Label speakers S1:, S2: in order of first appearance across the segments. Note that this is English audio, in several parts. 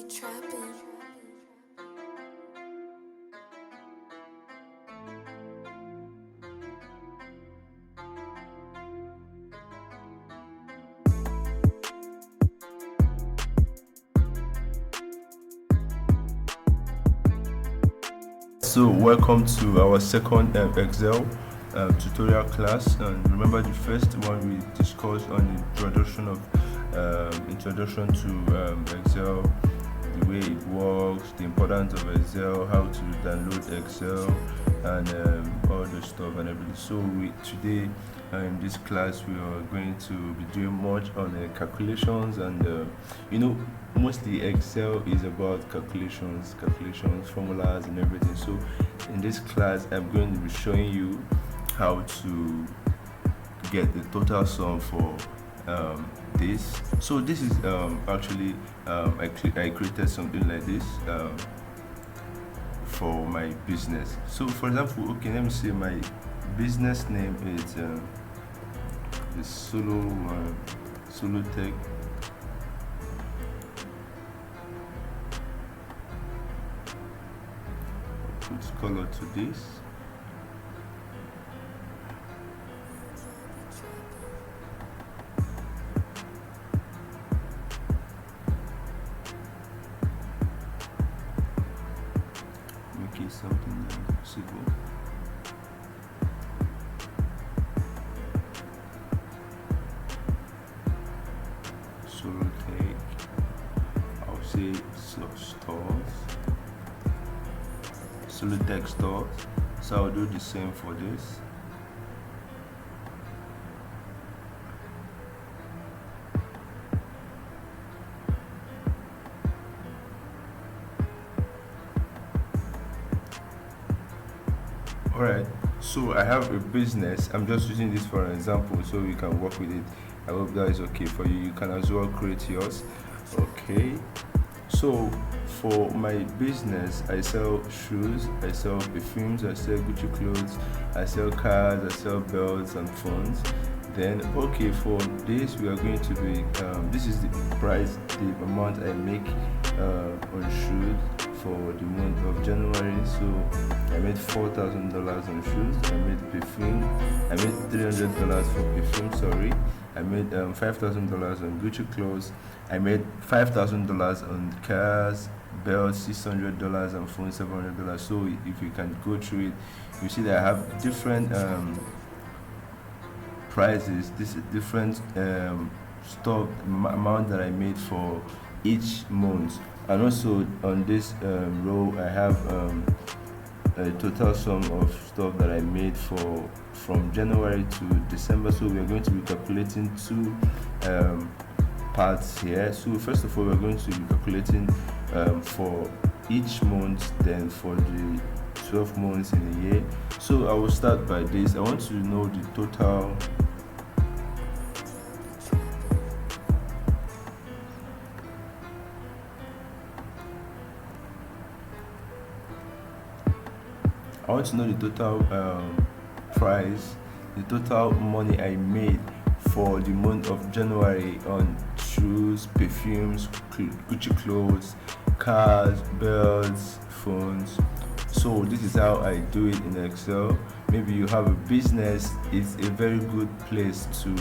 S1: be trapping.
S2: So welcome to our second Excel tutorial class, and remember the first one we discussed on the introduction to Excel, the way it works, the importance of Excel, how to download Excel, and all the stuff and everything. So today in this class we are going to be doing much on calculations, and mostly Excel is about calculations, formulas and everything. So in this class I'm going to be showing you how to get the total sum for this. So this is actually I created something like this for my business. So for example, okay, let me say my business name is the Solo Tech. Put color to this. Make it something like possible. Solo Tech. I'll say stores. Solo Tech stores. So I'll do the same for this. Alright, so I have a business. I'm just using this for an example so you can work with it. I hope that is okay for you. You can as well create yours. Okay, so for my business, I sell shoes, I sell perfumes, I sell Gucci clothes, I sell cars, I sell belts and phones. Then okay, for this we are going to be this is the price, the amount I make on shoes for the month of January. So I made $4,000 on shoes. I made perfume. I made $300 for perfume. Sorry, I made $5,000 on Gucci clothes. I made $5,000 on cars, belts, $600, and phone $700. So if you can go through it, you see that I have different prices. This is different stock amount that I made for each month. And also on this row I have a total sum of stuff that I made from January to December. So we are going to be calculating two parts here. So first of all, we're going to be calculating for each month, then for the 12 months in a year. So I will start by this. I want to know the total I want to know the total price, the total money I made for the month of January on shoes, perfumes, Gucci clothes, cars, belts, phones. So this is how I do it in Excel. Maybe you have a business, it's a very good place to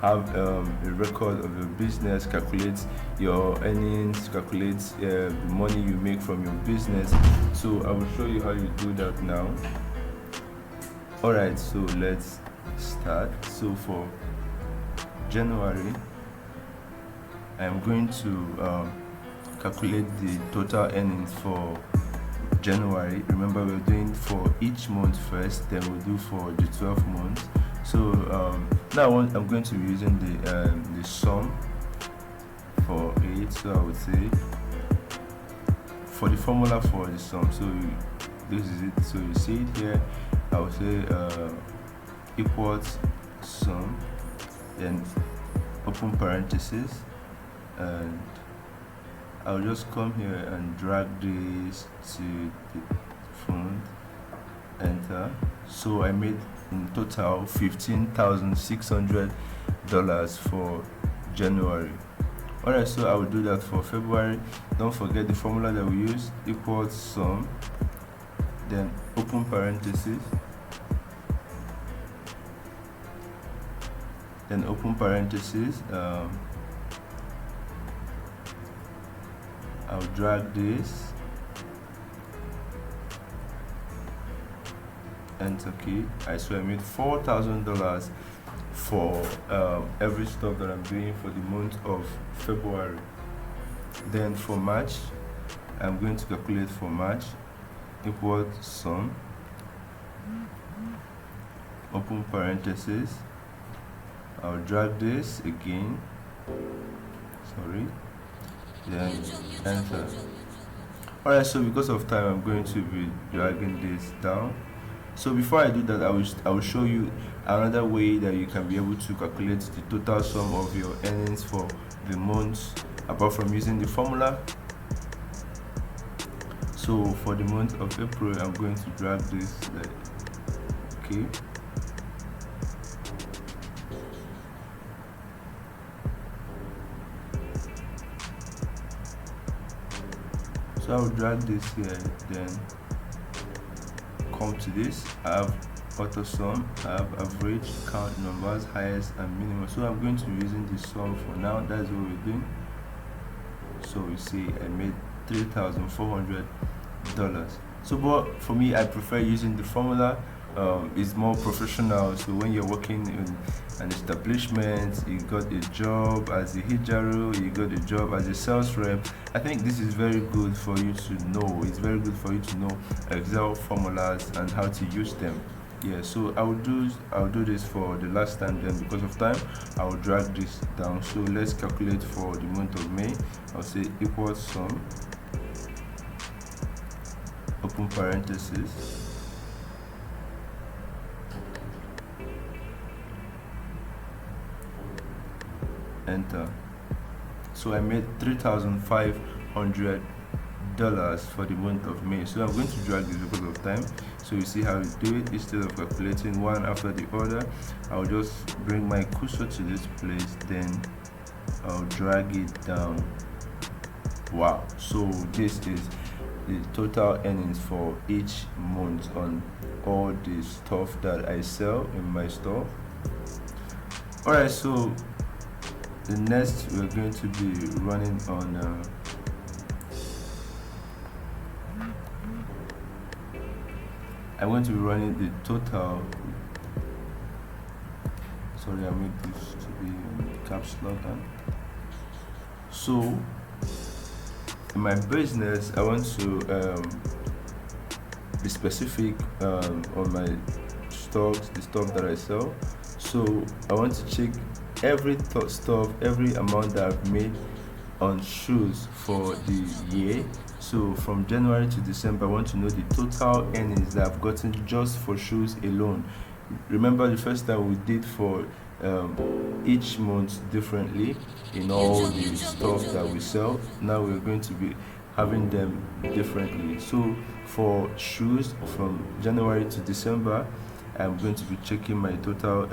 S2: have a record of your business, calculate your earnings, calculate the money you make from your business. So I will show you how you do that now. Alright, so let's start. So for January, I'm going to calculate the total earnings for January. Remember, we're doing for each month first, then we'll do for the 12 months. So now I'm going to be using the sum for it. So I would say for the formula for the sum. So this is it. So you see it here. I would say equals sum, then open parenthesis, and I'll just come here and drag this to the front, enter. So I made in total $15,600 for January. Alright, so I will do that for February. Don't forget the formula that we use, equals sum, then open parenthesis, then open parenthesis. I'll drag this, enter key. So I made $4,000 for every stuff that I'm doing for the month of February. Then for March, I'm going to calculate for March, equals sum, open parenthesis. I'll drag this again, sorry, then enter. Alright, so because of time, I'm going to be dragging this down. So before I do that, I will show you another way that you can be able to calculate the total sum of your earnings for the month, apart from using the formula. So for the month of April, I'm going to drag this, okay. So I'll drag this here, then come to this. I have auto sum, I have average, count numbers, highest and minimum. So I'm going to be using this sum for now. That's what we're doing. So you see I made $3,400. So but for me, I prefer using the formula. It's more professional. So when you're working in an establishment, you got a job as a hijaro, you got a job as a sales rep, I think this is very good for you to know. It's very good for you to know Excel formulas and how to use them. Yeah, so I'll do this for the last time. Then because of time, I will drag this down. So let's calculate for the month of May. I'll say equals sum, open parenthesis, enter. So I made $3,500 for the month of May. So I'm going to drag this because of time. So you see how you do it. Instead of calculating one after the other, I'll just bring my cursor to this place, then I'll drag it down. Wow, so this is the total earnings for each month on all the stuff that I sell in my store. Alright, so the next we're going to be running on I'm going to be running the total. Sorry, I made this to be caps lock. So in my business, I want to be specific on my stocks, the stuff that I sell. So I want to check every stuff, every amount that I've made on shoes for the year. So from January to December, I want to know the total earnings that I've gotten just for shoes alone. Remember the first time we did for each month differently in all the stuff that we sell. Now we're going to be having them differently. So for shoes from January to December, I'm going to be checking my total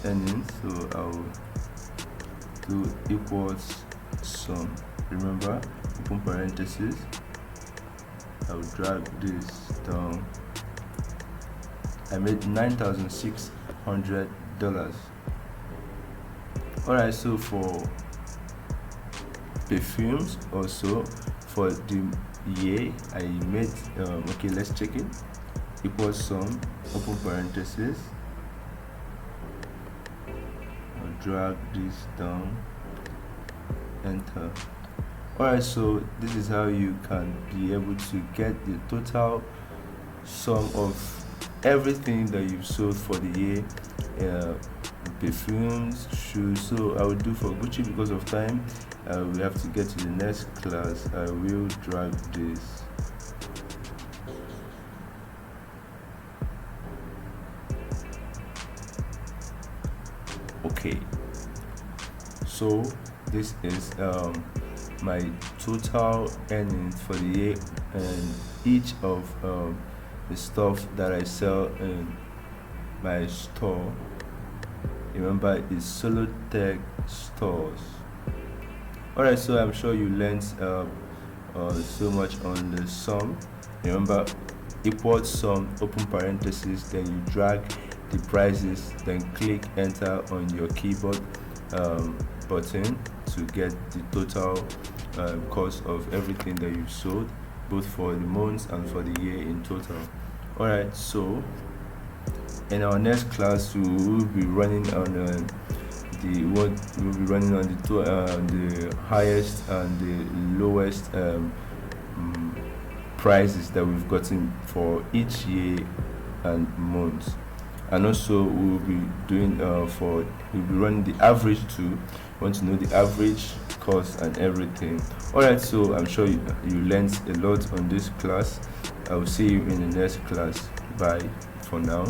S2: earnings. So I'll do equals sum. Remember, open parenthesis. I'll drag this down. I made $9,600. Alright, so for perfumes also for the year I made okay, let's check it. Equals sum, open parenthesis. I'll drag this down, enter. Alright, so this is how you can be able to get the total sum of everything that you've sold for the year, perfumes, shoes. So I will do for Gucci because of time. We have to get to the next class. I will drag this. Okay, so this is my total earnings for the year, and each of the stuff that I sell in my store. Remember, it's Solotech Stores. Alright, so I'm sure you learned so much on the sum. Remember, equal sum, open parenthesis, then you drag the prices, then click enter on your keyboard button to get the total cost of everything that you sold, both for the months and for the year in total. Alright, so in our next class we will be running on the highest and the lowest prices that we've gotten for each year and month, and also we'll be doing we'll be running the average too. Want to know the average cost and everything. Alright, so I'm sure you learned a lot on this class. I will see you in the next class. Bye for now.